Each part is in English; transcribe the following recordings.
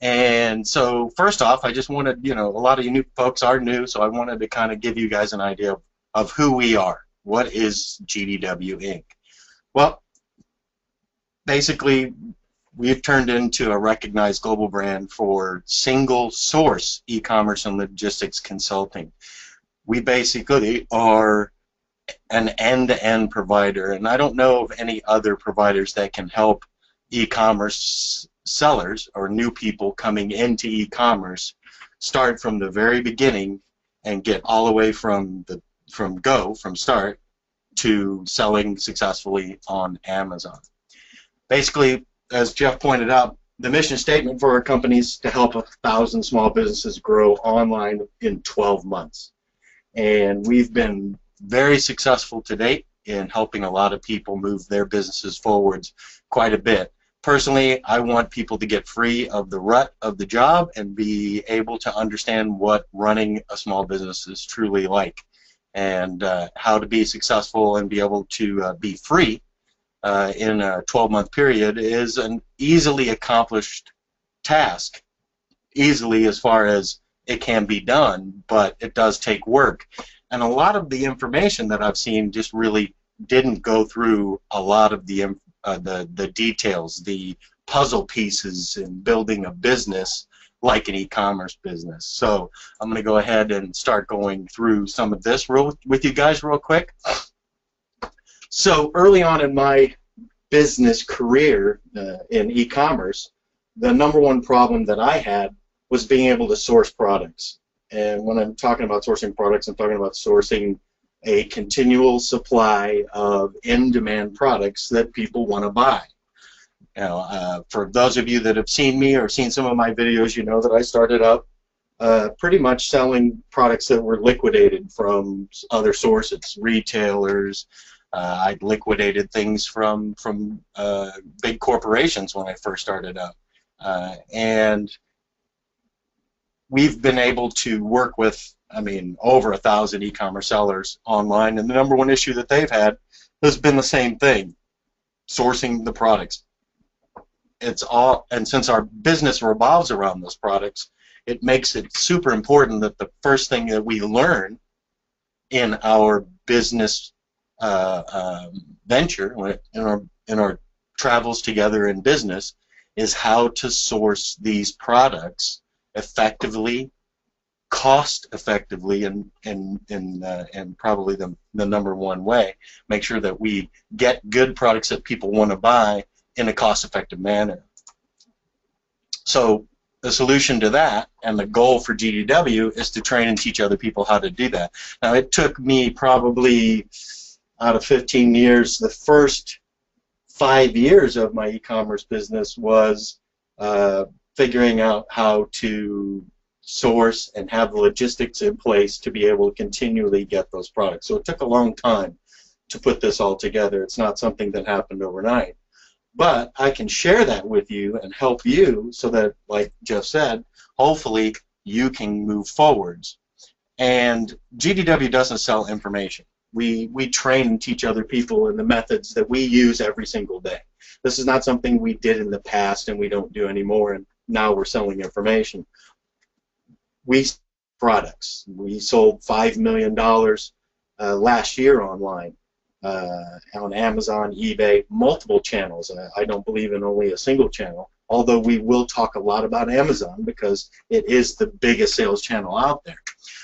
And so first off, I just wanted, a lot of you new folks are new, so I wanted to kind of give you guys an idea of who we are. What is GDW Inc.? Well, basically, we've turned into a recognized global brand for single source e-commerce and logistics consulting. We basically are an end-to-end provider, and I don't know of any other providers that can help e-commerce sellers or new people coming into e-commerce start from the very beginning and get all the way from start to selling successfully on Amazon. Basically, as Jeff pointed out, the mission statement for our company is to help 1,000 small businesses grow online in 12 months. And we've been very successful to date in helping a lot of people move their businesses forwards quite a bit. Personally, I want people to get free of the rut of the job and be able to understand what running a small business is truly like, and how to be successful and be able to be free in a 12-month period is an easily accomplished task. Easily as far as it can be done, but it does take work. And a lot of the information that I've seen just really didn't go through a lot of the details, the puzzle pieces in building a business like an e-commerce business. So I'm going to go ahead and start going through some of this with you guys real quick. So early on in my business career in e-commerce, the number one problem that I had was being able to source products. And when I'm talking about sourcing products, I'm talking about sourcing a continual supply of in-demand products that people want to buy. For those of you that have seen me or seen some of my videos, you know that I started out pretty much selling products that were liquidated from other sources, retailers. I liquidated things from big corporations when I first started out. And we've been able to work with, over 1,000 e-commerce sellers online, and the number one issue that they've had has been the same thing: sourcing the products. And since our business revolves around those products, it makes it super important that the first thing that we learn in our business venture, in our travels together in business, is how to source these products effectively, cost effectively, and probably the number one way. Make sure that we get good products that people want to buy in a cost-effective manner. So the solution to that, and the goal for GDW, is to train and teach other people how to do that. Now, it took me probably, out of 15 years, the first 5 years of my e-commerce business was figuring out how to source and have the logistics in place to be able to continually get those products. So it took a long time to put this all together. It's not something that happened overnight. But I can share that with you and help you so that, like Jeff said, hopefully you can move forwards. And GDW doesn't sell information. We train and teach other people in the methods that we use every single day. This is not something we did in the past and we don't do anymore, and now we're selling information. We sell products. We sold $5 million last year online on Amazon, eBay, multiple channels. I don't believe in only a single channel, although we will talk a lot about Amazon because it is the biggest sales channel out there.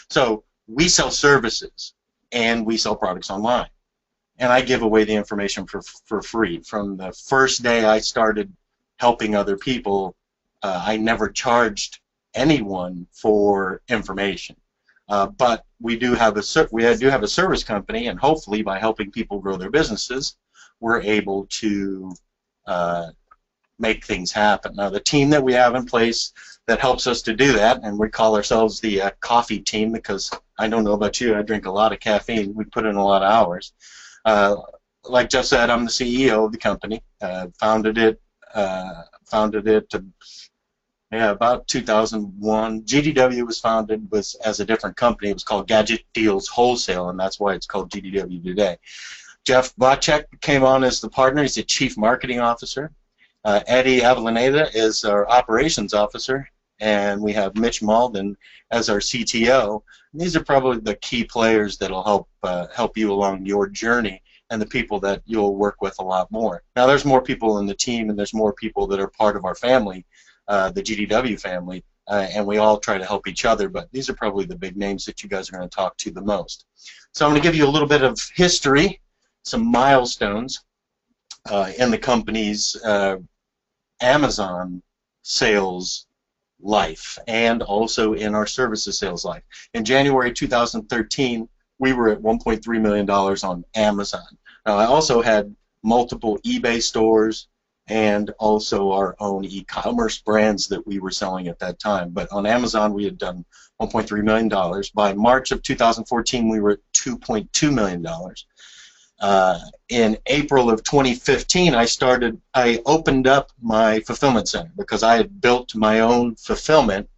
So we sell services and we sell products online. And I give away the information for free. From the first day I started helping other people, I never charged anyone for information. But we do have a service company, and hopefully by helping people grow their businesses, we're able to make things happen. Now, the team that we have in place that helps us to do that, and we call ourselves the coffee team, because I don't know about you, I drink a lot of caffeine. We put in a lot of hours. Like Jeff said, I'm the CEO of the company. Founded it about 2001. GDW was founded as a different company. It was called Gadget Deals Wholesale, and that's why it's called GDW today. Jeff Bocek came on as the partner. He's the Chief Marketing Officer. Eddie Avellaneda is our operations officer, and we have Mitch Malden as our CTO. And these are probably the key players that will help you along your journey, and the people that you'll work with a lot more. Now, there's more people in the team, and there's more people that are part of our family, the GDW family, and we all try to help each other, but these are probably the big names that you guys are going to talk to the most. So I'm going to give you a little bit of history, some milestones in the company's Amazon sales life, and also in our services sales life. In January 2013, we were at $1.3 million on Amazon. Now, I also had multiple eBay stores and also our own e-commerce brands that we were selling at that time. But on Amazon, we had done $1.3 million. By March of 2014, we were at $2.2 million. In April of 2015, I opened up my fulfillment center because I had built my own fulfillment.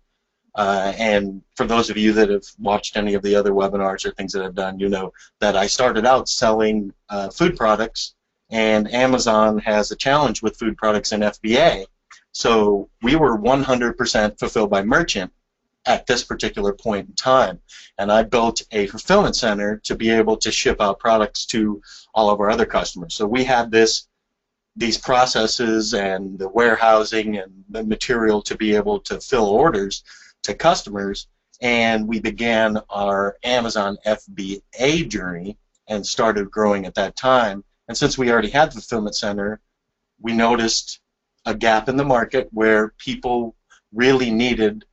And for those of you that have watched any of the other webinars or things that I've done, you know that I started out selling food products, and Amazon has a challenge with food products in FBA. So we were 100% fulfilled by merchant at this particular point in time. And I built a fulfillment center to be able to ship out products to all of our other customers. So we had these processes and the warehousing and the material to be able to fill orders to customers, and we began our Amazon FBA journey and started growing at that time. And since we already had the fulfillment center, we noticed a gap in the market where people really needed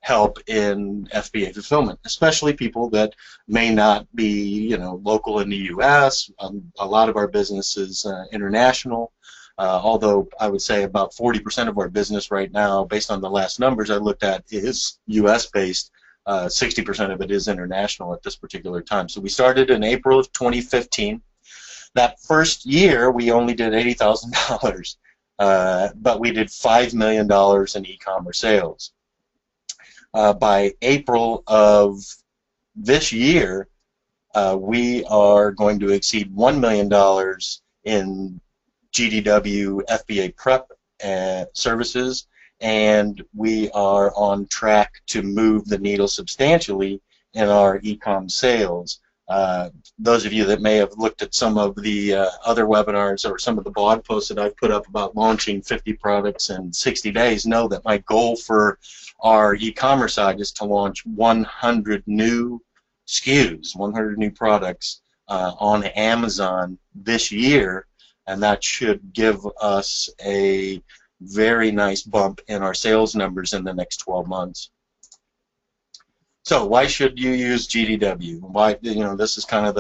help in FBA fulfillment, especially people that may not be, local in the U.S. A lot of our business is international. Although I would say about 40% of our business right now, based on the last numbers I looked at, is U.S.-based. 60% of it is international at this particular time. So we started in April of 2015. That first year, we only did $80,000, but we did $5 million in e-commerce sales. By April of this year, we are going to exceed $1 million in GDW FBA prep services, and we are on track to move the needle substantially in our e-com sales. Those of you that may have looked at some of the other webinars or some of the blog posts that I've put up about launching 50 products in 60 days know that my goal for our e-commerce side is to launch 100 new SKUs, 100 new products on Amazon this year, and that should give us a very nice bump in our sales numbers in the next 12 months. So why should you use GDW? Why, this is kind of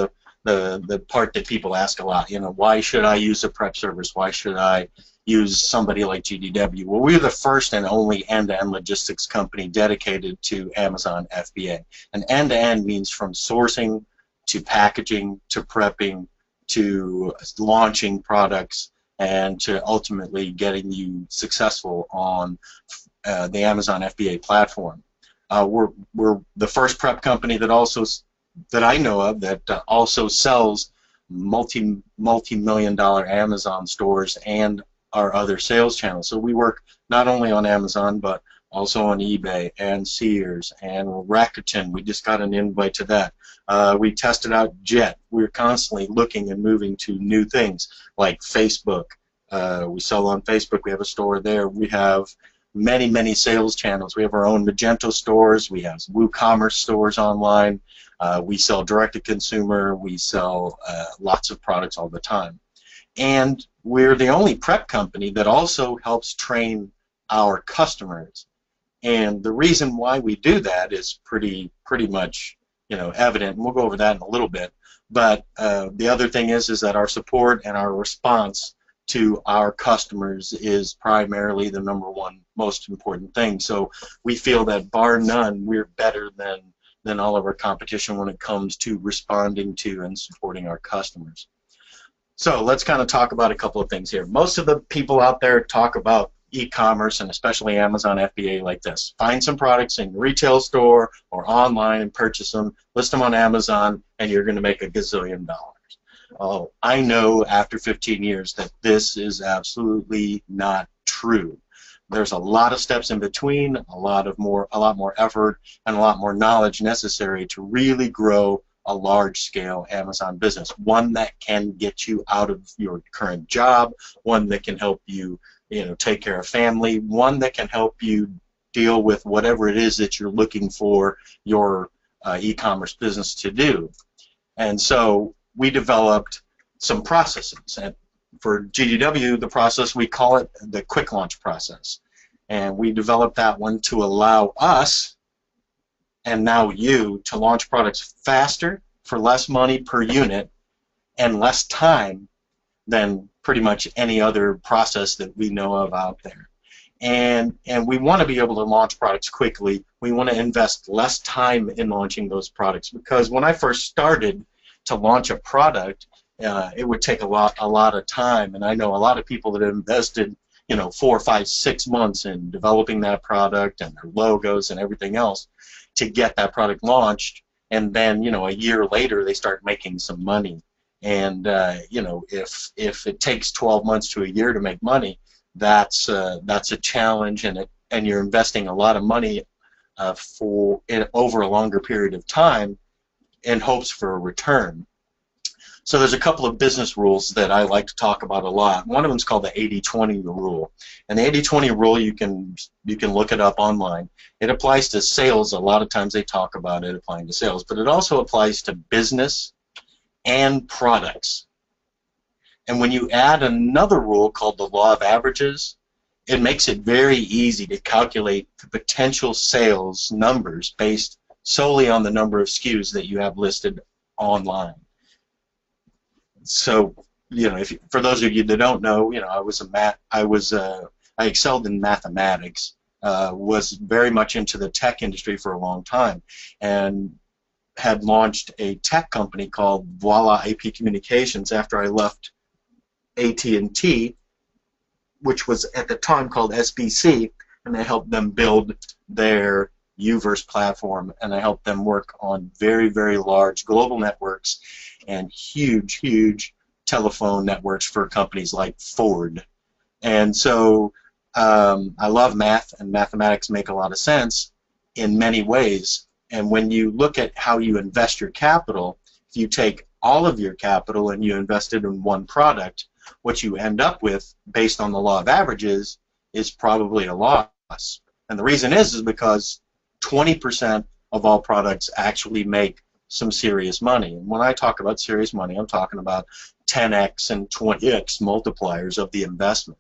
the part that people ask a lot. Why should I use a prep service? Why should I use somebody like GDW? Well, we're the first and only end-to-end logistics company dedicated to Amazon FBA. And end-to-end means from sourcing to packaging to prepping to launching products and to ultimately getting you successful on the Amazon FBA platform. We're the first prep company that I know of that also sells multi-million-dollar Amazon stores and our other sales channels. So we work not only on Amazon but also on eBay and Sears and Rakuten. We just got an invite to that. We tested out Jet. We're constantly looking and moving to new things like Facebook. We sell on Facebook. We have a store there. We have many sales channels. We have our own Magento stores. We have WooCommerce stores online. We sell direct-to-consumer. We sell lots of products all the time. And we're the only prep company that also helps train our customers. And the reason why we do that is pretty much evident, and we'll go over that in a little bit. But the other thing is that our support and our response to our customers is primarily the #1 most important thing. So we feel that bar none, we're better than all of our competition when it comes to responding to and supporting our customers. So let's kind of talk about a couple of things here. Most of the people out there talk about e-commerce and especially Amazon FBA like this. Find some products in your retail store or online and purchase them, list them on Amazon, and you're going to make a gazillion dollars. Oh, I know after 15 years that this is absolutely not true. There's a lot of steps in between, a lot more effort, and a lot more knowledge necessary to really grow a large-scale Amazon business. One that can get you out of your current job, one that can help you, take care of family, one that can help you deal with whatever it is that you're looking for your e-commerce business to do. And so we developed some processes. And for GDW, the process, we call it the quick launch process. And we developed that one to allow us, and now you, to launch products faster for less money per unit and less time than pretty much any other process that we know of out there. And we want to be able to launch products quickly. We want to invest less time in launching those products, because when I first started to launch a product, it would take a lot of time, and I know a lot of people that have invested 4, 5, 6 months in developing that product and their logos and everything else to get that product launched, and then a year later they start making some money. And if it takes 12 months to a year to make money, that's a challenge, and you're investing a lot of money over a longer period of time in hopes for a return. So there's a couple of business rules that I like to talk about a lot. One of them is called the 80-20 rule. And the 80-20 rule, you can look it up online. It applies to sales. A lot of times they talk about it applying to sales, but it also applies to business and products. And when you add another rule called the law of averages, it makes it very easy to calculate the potential sales numbers based solely on the number of SKUs that you have listed online. So, for those of you that don't know, I excelled in mathematics, was very much into the tech industry for a long time, and had launched a tech company called Voila AP Communications after I left AT&T, which was at the time called SBC, and I helped them build their Uverse platform, and I helped them work on very, very large global networks and huge telephone networks for companies like Ford. And so I love math, and mathematics make a lot of sense in many ways. And when you look at how you invest your capital, if you take all of your capital and you invest it in one product, what you end up with, based on the law of averages, is probably a loss. And the reason is because 20% of all products actually make some serious money. And when I talk about serious money, I'm talking about 10x and 20x multipliers of the investment.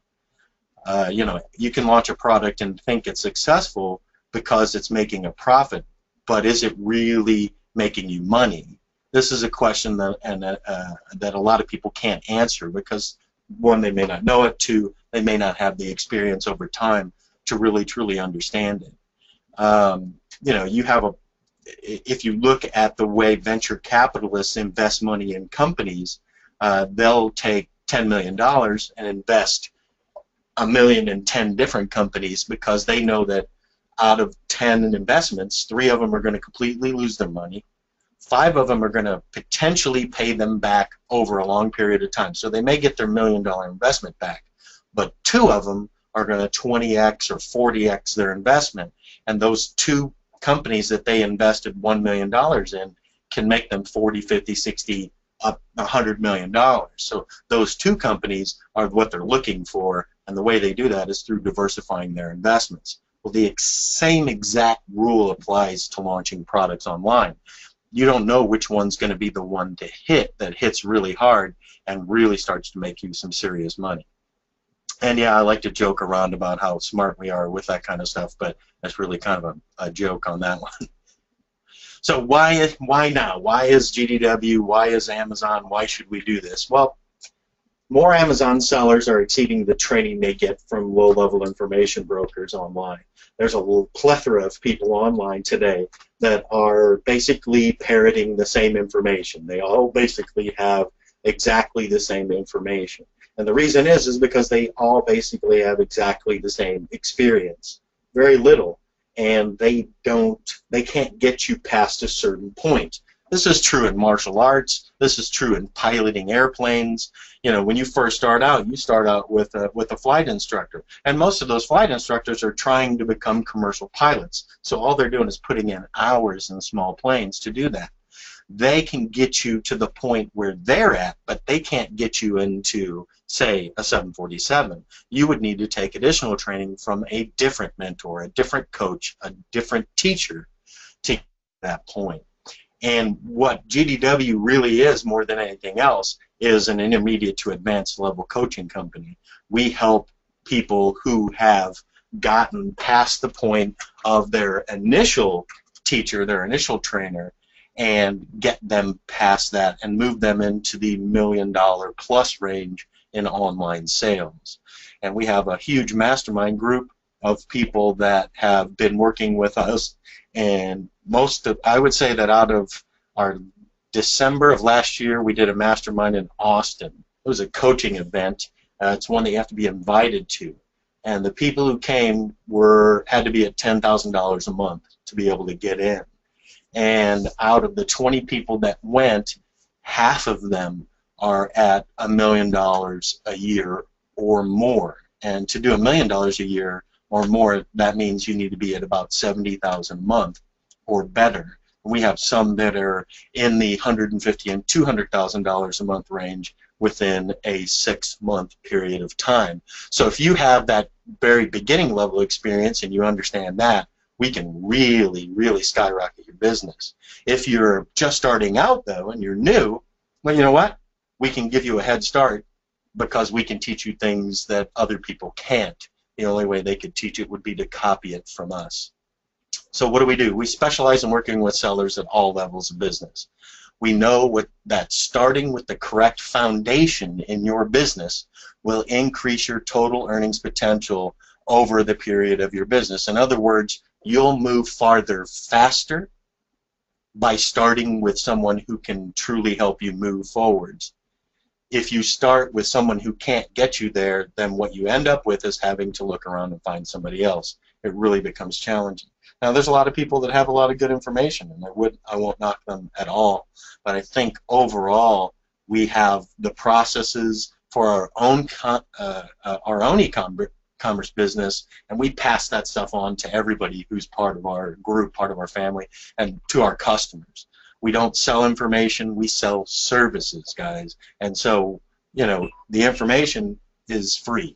You can launch a product and think it's successful because it's making a profit, but is it really making you money? This is a question that a lot of people can't answer, because one, they may not know it, two, they may not have the experience over time to really truly understand it. If you look at the way venture capitalists invest money in companies, they'll take $10 million and invest $1 million in 10 different companies, because they know that out of 10 investments, 3 of them are going to completely lose their money. 5 of them are going to potentially pay them back over a long period of time. So they may get their $1 million investment back, but 2 of them are going to 20x or 40x their investment. And those 2 companies that they invested $1 million in can make them 40, 50, 60, up $100 million. So those 2 companies are what they're looking for, and the way they do that is through diversifying their investments. Well, the same exact rule applies to launching products online. You don't know which one's going to be the one to hit that hits really hard and really starts to make you some serious money. And yeah, I like to joke around about how smart we are with that kind of stuff, but that's really kind of a joke on that one. So why now? Why is GDW? Why is Amazon? Why should we do this? Well, more Amazon sellers are exceeding the training they get from low-level information brokers online. There's a plethora of people online today that are basically parroting the same information. They all basically have exactly the same information. And the reason is because they all basically have exactly the same experience. Very little. And they can't get you past a certain point. This is true in martial arts. This is true in piloting airplanes. You know, when you first start out, you start out with a flight instructor, and most of those flight instructors are trying to become commercial pilots. So all they're doing is putting in hours in small planes to do that. They can get you to the point where they're at, but they can't get you into, say, a 747. You would need to take additional training from a different mentor, a different coach, a different teacher to get to that point. And what GDW really is, more than anything else, is an intermediate to advanced level coaching company. We help people who have gotten past the point of their initial teacher, their initial trainer, and get them past that and move them into the $1 million plus range in online sales. And we have a huge mastermind group of people that have been working with us, and I would say that out of our December of last year, we did a mastermind in Austin. It was a coaching event. It's one that you have to be invited to, and the people who came had to be at $10,000 a month to be able to get in. And out of the 20 people that went, half of them are at $1 million a year or more. And to do $1 million a year or more, that means you need to be at about $70,000 a month or better. We have some that are in the $150,000 and $200,000 a month range within a 6-month period of time. So if you have that very beginning level experience and you understand that, we can really, really skyrocket your business. If you're just starting out, though, and you're new, well, you know what? We can give you a head start because we can teach you things that other people can't. The only way they could teach it would be to copy it from us. So what do? We specialize in working with sellers at all levels of business. We know that starting with the correct foundation in your business will increase your total earnings potential over the period of your business. In other words, you'll move farther faster by starting with someone who can truly help you move forwards. If you start with someone who can't get you there, then what you end up with is having to look around and find somebody else. It really becomes challenging. Now, there's a lot of people that have a lot of good information, and I won't knock them at all, but I think overall we have the processes for our own e-commerce business, and we pass that stuff on to everybody who's part of our group, part of our family, and to our customers. We don't sell information, we sell services, guys. And so, you know, the information is free.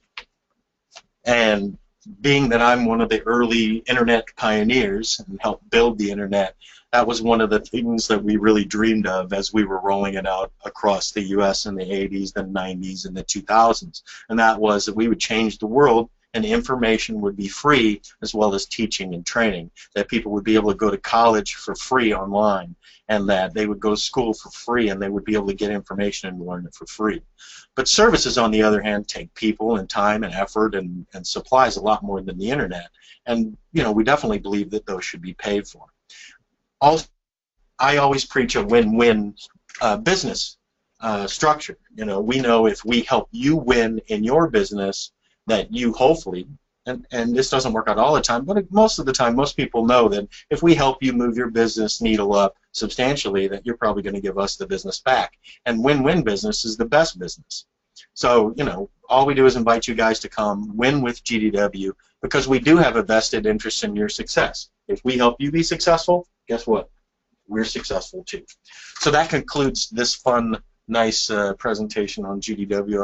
And being that I'm one of the early internet pioneers and helped build the internet, that was one of the things that we really dreamed of as we were rolling it out across the U.S. in the 80s, the 90s, and the 2000s. And that was that we would change the world and information would be free as well as teaching and training, that people would be able to go to college for free online, and that they would go to school for free and they would be able to get information and learn it for free. But services, on the other hand, take people and time and effort and supplies a lot more than the internet. And, you know, we definitely believe that those should be paid for. Also, I always preach a win-win business structure. You know, we know if we help you win in your business, that you hopefully, and this doesn't work out all the time, but most of the time, most people know that if we help you move your business needle up substantially, that you're probably going to give us the business back. And win-win business is the best business. So, you know, all we do is invite you guys to come win with GDW, because we do have a vested interest in your success. If we help you be successful, guess what? We're successful too. So that concludes this fun, nice presentation on GDW.